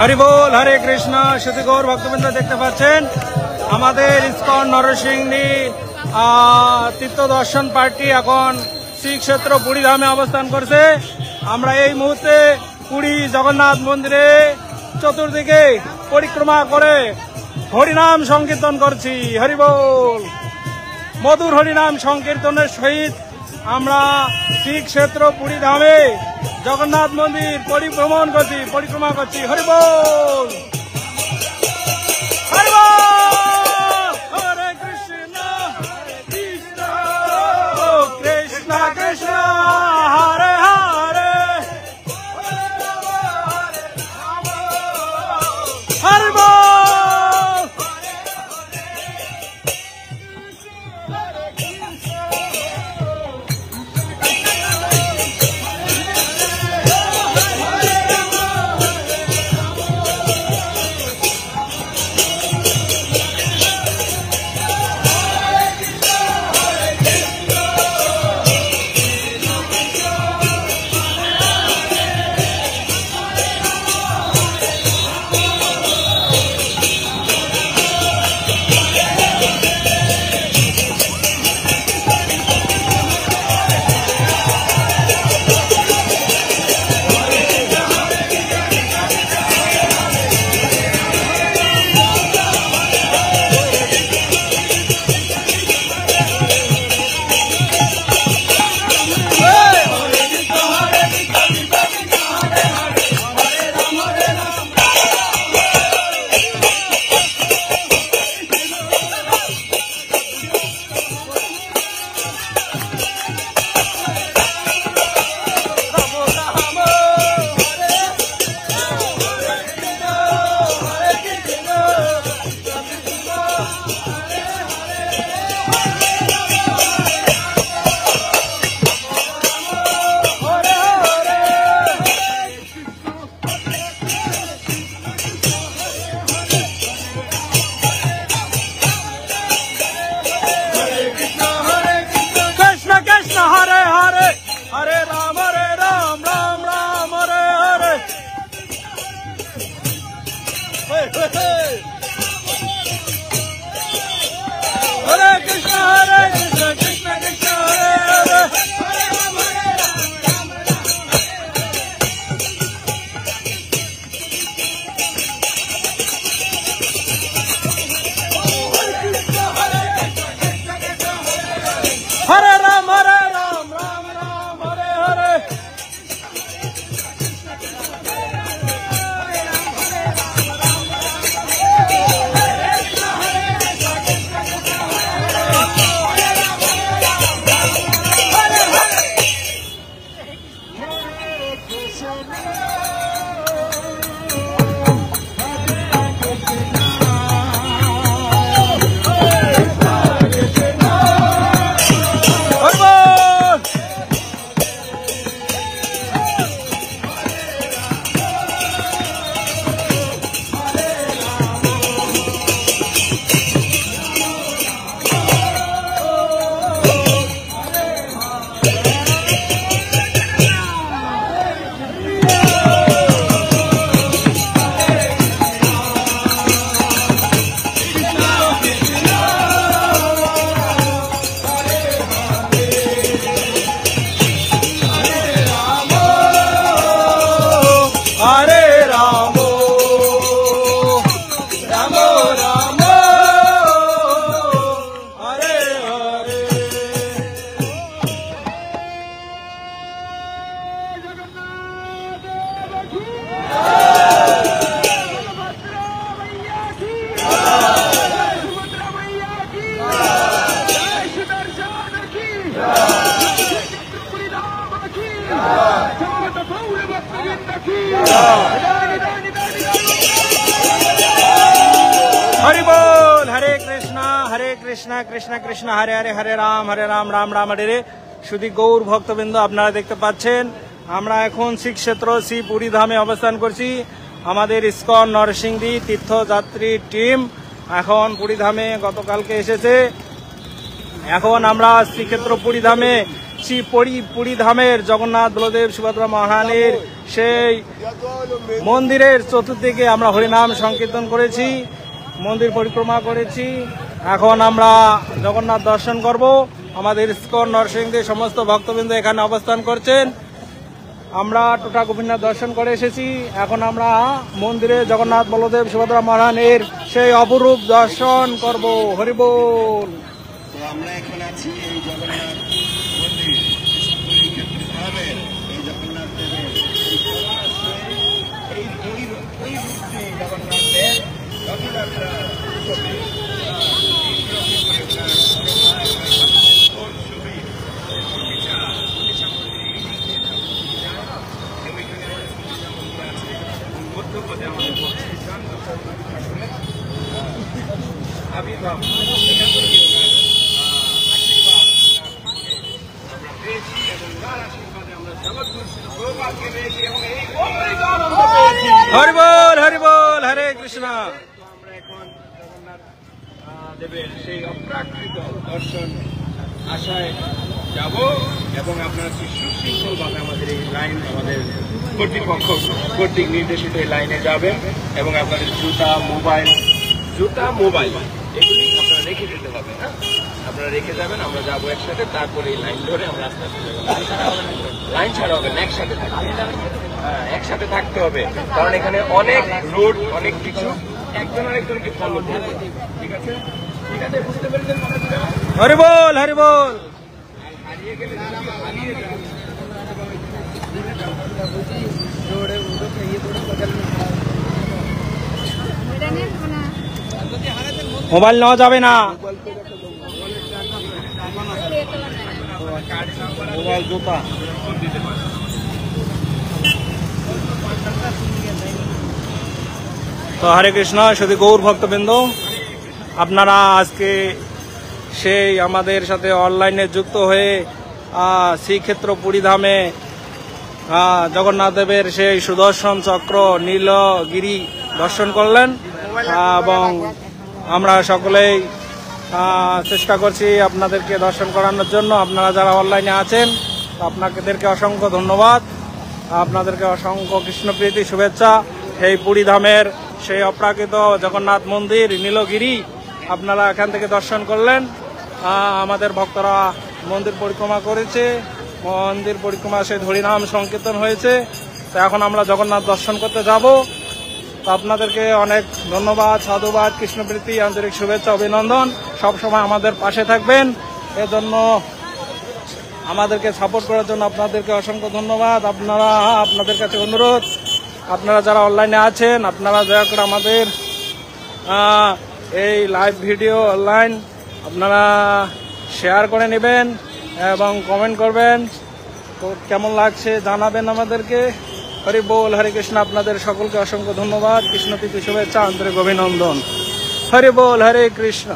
হরি বল, হরে কৃষ্ণ। শুধু গৌর ভক্তবৃন্দ দেখতে পাচ্ছেন আমাদের ইসকন নরসিংদী তীর্থ দর্শন পার্টি এখন শ্রীক্ষেত্র পুরী ধামে অবস্থান করছে। আমরা এই মুহূর্তে পুরী জগন্নাথ মন্দিরে চতুর্দিকে পরিক্রমা করে হরিনাম সংকীর্তন করছি। হরি বল। মধুর হরিনাম সংকীর্তনের সহিত আমরা শ্রীক্ষেত্র পুরী ধামে জগন্নাথ মন্দির পরিক্রমা করছি। হরি বল, হরি বল। হরে কৃষ্ণ কৃষ্ণ কৃষ্ণ হরে হরে, হরি বল। हरि बोल, हरे कृष्णा कृष्णा कृष्णा हरे हरे, हरे राम राम राम हरे हरे। শুধু গৌর ভক্তবৃন্দ আপনারা দেখতে পাচ্ছেন আমরা এখন শ্রীক্ষেত্র শ্রী পুরী ধামে অবস্থান করছি। আমাদের ইসকন নরসিংদী তীর্থযাত্রী টিম এখন পুরী ধামে গতকালকে এসেছে। এখন আমরা শ্রীক্ষেত্র পুরী ধামে পুরী ধামের জগন্নাথ বলদেব সুভদ্রা মহারানীর সেই মন্দিরের চতুর্দিকে আমরা হরিনাম সংকীর্তন করেছি, মন্দির পরিক্রমা করেছি। এখন আমরা জগন্নাথ দর্শন করব। আমাদের ইসকন নরসিংদীর সমস্ত ভক্তবৃন্দ এখানে অবস্থান করছেন। আমরা টোটা গোপীনাথ দর্শন করে এসেছি। এখন আমরা মন্দিরে জগন্নাথ বলদেব সুভদ্রা মহারানীর সেই অপরূপ দর্শন করব। হরি বল। তো আমরা এখন আছি এই জগন্নাথ মন্দির এই জগন্নাথ দেবের এই জগন্নাথের রথযাত্রা আবির্ভাব হরি বল, হরি বল, হরে কৃষ্ণ। আমরা এখন জগন্নাথ দেবের সেই অপ্রাকৃত দর্শন আশায় যাব এবং আপনারা সুশৃঙ্খলভাবে আমাদের এই লাইন আমাদের কর্তৃপক্ষ কর্তৃক নির্দেশিত এই লাইনে যাবেন এবং আপনাদের জুতা মোবাইল এগুলি আপনারা রেখে যেতে হবে। হ্যাঁ, আপনারা রেখে যাবেন, আমরা যাবো একসাথে, তারপরে এই লাইন ধরে আমরা আস্তে আস্তে লাইন ছাড়া হবে না, একসাথে থাকতে একসাথে থাকতে হবে, কারণ এখানে অনেক রোড অনেক কিছু একজন আরেকজনকে ফলো করবে। ঠিক আছে, ঠিক আছে, বুঝতে পেরেছেন? হরি বল, হরি বল। হারিয়ে গেলে হারিয়ে যাবে। মোবাইল নেওয়া যাবে না। মোবাইল জুতা তো হরে কৃষ্ণ। শুধু গৌর ভক্তবৃন্দ, আপনারা আজকে সেই আমাদের সাথে অনলাইনে যুক্ত হয়ে শ্রীক্ষেত্র পুরীধামে জগন্নাথ দেবের সেই সুদর্শন চক্র নীলগিরি দর্শন করলেন এবং আমরা সকলেই চেষ্টা করছি আপনাদেরকে দর্শন করানোর জন্য। আপনারা যারা অনলাইনে আছেন আপনাদেরকে অসংখ্য ধন্যবাদ, আপনাদেরকে অসংখ্য কৃষ্ণপ্রীতি শুভেচ্ছা। এই পুরীধামের সেই অপ্রাকৃত জগন্নাথ মন্দির নীলগিরি আপনারা এখান থেকে দর্শন করলেন। আমাদের ভক্তরা মন্দির পরিক্রমা করেছে, মন্দির পরিক্রমা সেই হরিনাম সংকীর্তন হয়েছে। তো এখন আমরা জগন্নাথ দর্শন করতে যাব। তো আপনাদেরকে অনেক ধন্যবাদ, সাধুবাদ, কৃষ্ণপ্রীতি, আন্তরিক শুভেচ্ছা, অভিনন্দন। সবসময় আমাদের পাশে থাকবেন, এজন্য আমাদেরকে সাপোর্ট করার জন্য আপনাদেরকে অসংখ্য ধন্যবাদ। আপনাদের কাছে অনুরোধ, আপনারা যারা অনলাইনে আছেন আপনারা দয়া করে আমাদের এই লাইভ ভিডিও অনলাইন আপনারা শেয়ার করে নেবেন এবং কমেন্ট করবেন, তো কেমন লাগছে জানাবেন আমাদেরকে। হরি বল, হরে কৃষ্ণ। আপনাদের সকলকে অসংখ্য ধন্যবাদ, কৃষ্ণপ্রীতি শুভেচ্ছা, আন্তরিক অভিনন্দন। হরি বল, হরে কৃষ্ণ।